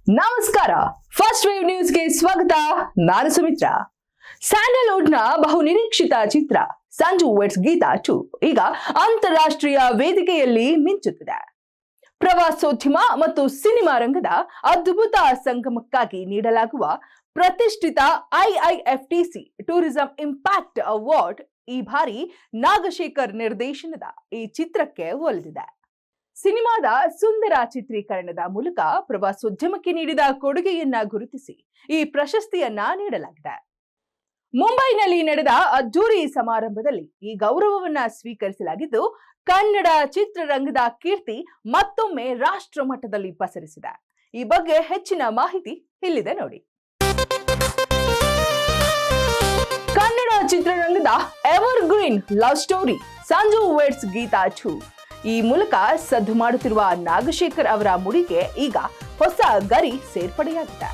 ನಮಸ್ಕಾರ, first wave ನ್ಯೂಸ್ಗೆ ಸ್ವಾಗತ. ನಾನು ಸುಮಿತ್ರಾ. ಸ್ಯಾಂಡಲ್ವುಡ್ನ ಬಹು ನಿರೀಕ್ಷಿತ ಚಿತ್ರ ಸಂಜು ವೆಡ್ಸ್ ಗೀತಾ 2 ಈಗ ಅಂತಾರಾಷ್ಟ್ರೀಯ ವೇದಿಕೆಯಲ್ಲಿ ಮಿಂಚುತ್ತಿದೆ. ಪ್ರವಾಸೋದ್ಯಮ ಮತ್ತು ಸಿನಿಮಾ ರಂಗದ ಅದ್ಭುತ ಸಂಗಮಕ್ಕಾಗಿ ನೀಡಲಾಗುವ ಪ್ರತಿಷ್ಠಿತ IIFTC ಟೂರಿಸಂ ಇಂಪ್ಯಾಕ್ಟ್ ಅವಾರ್ಡ್ ಈ ಬಾರಿ ನಾಗಶೇಖರ್ ನಿರ್ದೇಶನದ ಈ ಚಿತ್ರಕ್ಕೆ ಒಲಿದಿದೆ. ಸಿನಿಮಾದ ಸುಂದರ ಚಿತ್ರೀಕರಣದ ಮೂಲಕ ಪ್ರವಾಸೋದ್ಯಮಕ್ಕೆ ನೀಡಿದ ಕೊಡುಗೆಯನ್ನ ಗುರುತಿಸಿ ಈ ಪ್ರಶಸ್ತಿಯನ್ನ ನೀಡಲಾಗಿದೆ. ಮುಂಬೈನಲ್ಲಿ ನಡೆದ ಅದ್ದೂರಿ ಸಮಾರಂಭದಲ್ಲಿ ಈ ಗೌರವವನ್ನ ಸ್ವೀಕರಿಸಲಾಗಿದ್ದು, ಕನ್ನಡ ಚಿತ್ರರಂಗದ ಕೀರ್ತಿ ಮತ್ತೊಮ್ಮೆ ರಾಷ್ಟ್ರ ಮಟ್ಟದಲ್ಲಿ ಪಸರಿಸಿದೆ. ಈ ಬಗ್ಗೆ ಹೆಚ್ಚಿನ ಮಾಹಿತಿ ಇಲ್ಲಿದೆ ನೋಡಿ. ಕನ್ನಡ ಚಿತ್ರರಂಗದ evergreen love story Sanju weds Geetha 2 ಈ ಮೂಲಕ ಸದ್ದು ಮಾಡುತ್ತಿರುವ ನಾಗಶೇಖರ್ ಅವರ ಮುಡಿಗೆ ಈಗ ಹೊಸ ಗರಿ ಸೇರ್ಪಡೆಯಾಗಿದೆ.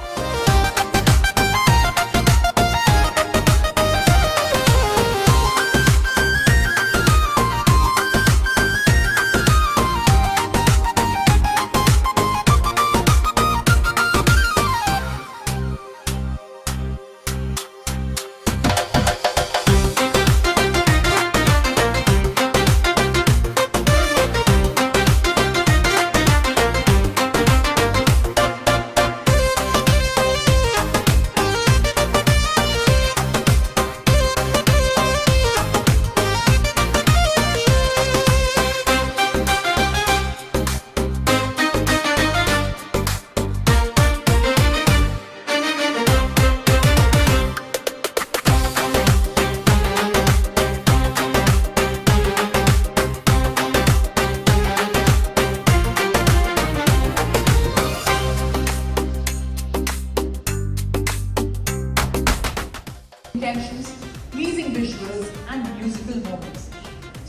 Intentions, pleasing visuals and musical moments.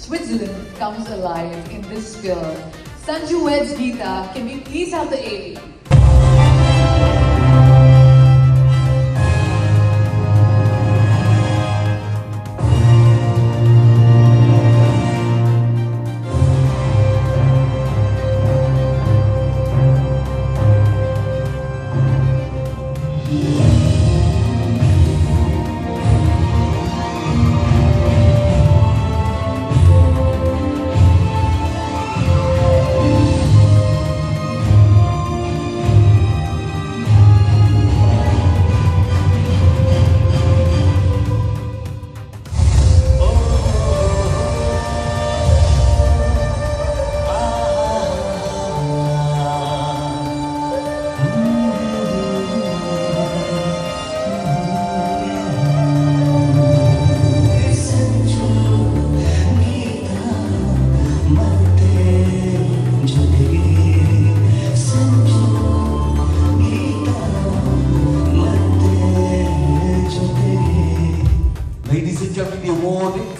Switzerland comes alive in this film. Sanju Weds Geeta, can we please have the AV?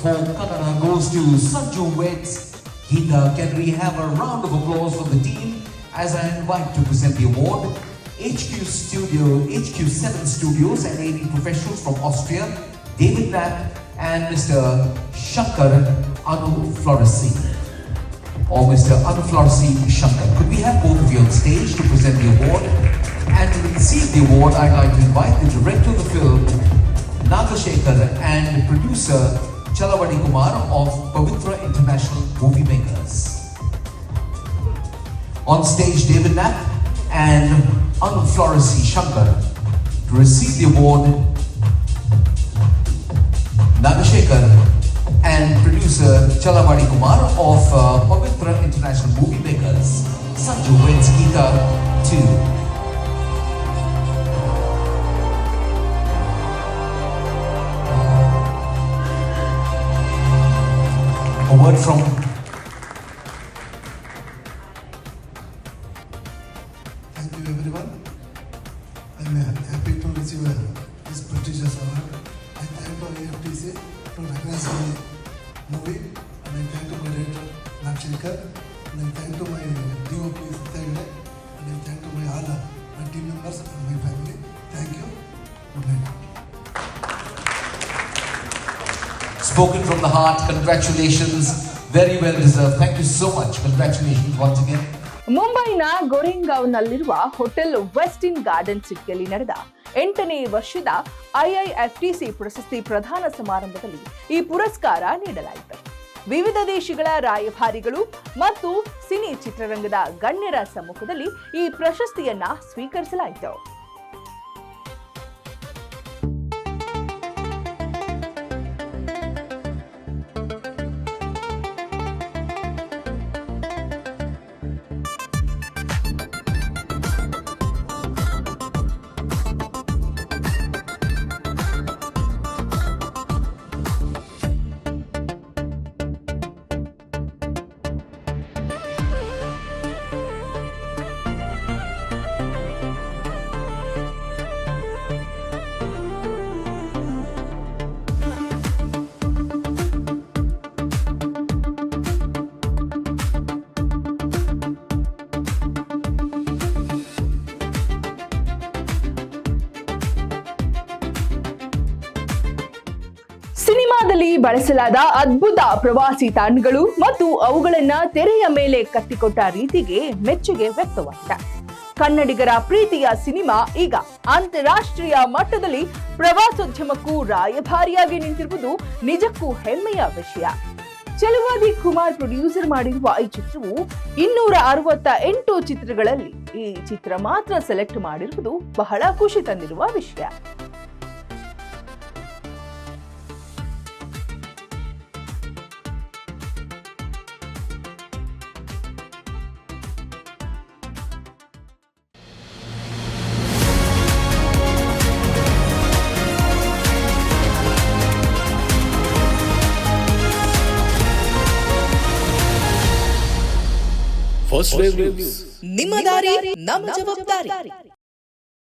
For Kannada goes to Sanju Weds Geeta. Can we have a round of applause for the team as I invite to present the award HQ7 Studios and 18 professionals from Austria, David Knapp and Mr. Shankar Anufloresi or Mr. Anufloresi Shankar. Could we have both of you on stage to present the award? And to receive the award, I'd like to invite the director of the film, Nagashekar, and producer Chalavadi Kumar of Pavitra International Movie Makers. On stage, David Knapp and Anufloresi Shankar. To receive the award, Nagashekar and producer Chalavadi Kumar of Pavitra International Movie Makers. Sanju Weds Geeta 2. A word from Thank you everyone. I'm happy to receive this prestigious award. I thank to IFTC to recognize my movie, and I thank to my director Nagashekar, and I thank to my DOP Satyagre, and I thank to all my team members and my family. Thank you. Good night. Spoken from the heart, congratulations. Very well deserved. Thank you so much. Congratulations once again. ಮುಂಬೈನ ಗೋರೆಗಾಂವ್ನಲ್ಲಿರುವ hotel West ಇನ್ garden ಸಿಟಿಯಲ್ಲಿ ನಡೆದ 8ನೇ ವರ್ಷದ IIFTC ಪ್ರಶಸ್ತಿ ಪ್ರದಾನ ಸಮಾರಂಭದಲ್ಲಿ ಈ ಪುರಸ್ಕಾರ ನೀಡಲಾಯಿತು. ವಿವಿಧ ದೇಶಗಳ ರಾಯಭಾರಿಗಳು ಮತ್ತು ಸಿನಿ ಚಿತ್ರರಂಗದ ಗಣ್ಯರ ಸಮ್ಮುಖದಲ್ಲಿ ಈ ಪ್ರಶಸ್ತಿಯನ್ನ ಸ್ವೀಕರಿಸಲಾಯಿತು. ಸಿನಿಮಾದಲ್ಲಿ ಬಳಸಲಾದ ಅದ್ಭುತ ಪ್ರವಾಸಿ ತಾಣಗಳು ಮತ್ತು ಅವುಗಳನ್ನ ತೆರೆಯ ಮೇಲೆ ಕಟ್ಟಿಕೊಟ್ಟ ರೀತಿಗೆ ಮೆಚ್ಚುಗೆ ವ್ಯಕ್ತವಾಗಿದೆ. ಕನ್ನಡಿಗರ ಪ್ರೀತಿಯ ಸಿನಿಮಾ ಈಗ ಅಂತಾರಾಷ್ಟ್ರೀಯ ಮಟ್ಟದಲ್ಲಿ ಪ್ರವಾಸೋದ್ಯಮಕ್ಕೂ ರಾಯಭಾರಿಯಾಗಿ ನಿಂತಿರುವುದು ನಿಜಕ್ಕೂ ಹೆಮ್ಮೆಯ ವಿಷಯ. ಚಲುವಾದಿ ಕುಮಾರ್ ಪ್ರೊಡ್ಯೂಸರ್ ಮಾಡಿರುವ ಈ ಚಿತ್ರವು 268 ಚಿತ್ರಗಳಲ್ಲಿ ಈ ಚಿತ್ರ ಮಾತ್ರ ಸೆಲೆಕ್ಟ್ ಮಾಡಿರುವುದು ಬಹಳ ಖುಷಿ ತಂದಿರುವ ವಿಷಯ. First wave news. ನಿಮ್ಮ ದಾರಿ ನಮ್ಮ ಜವಾಬ್ದಾರಿ.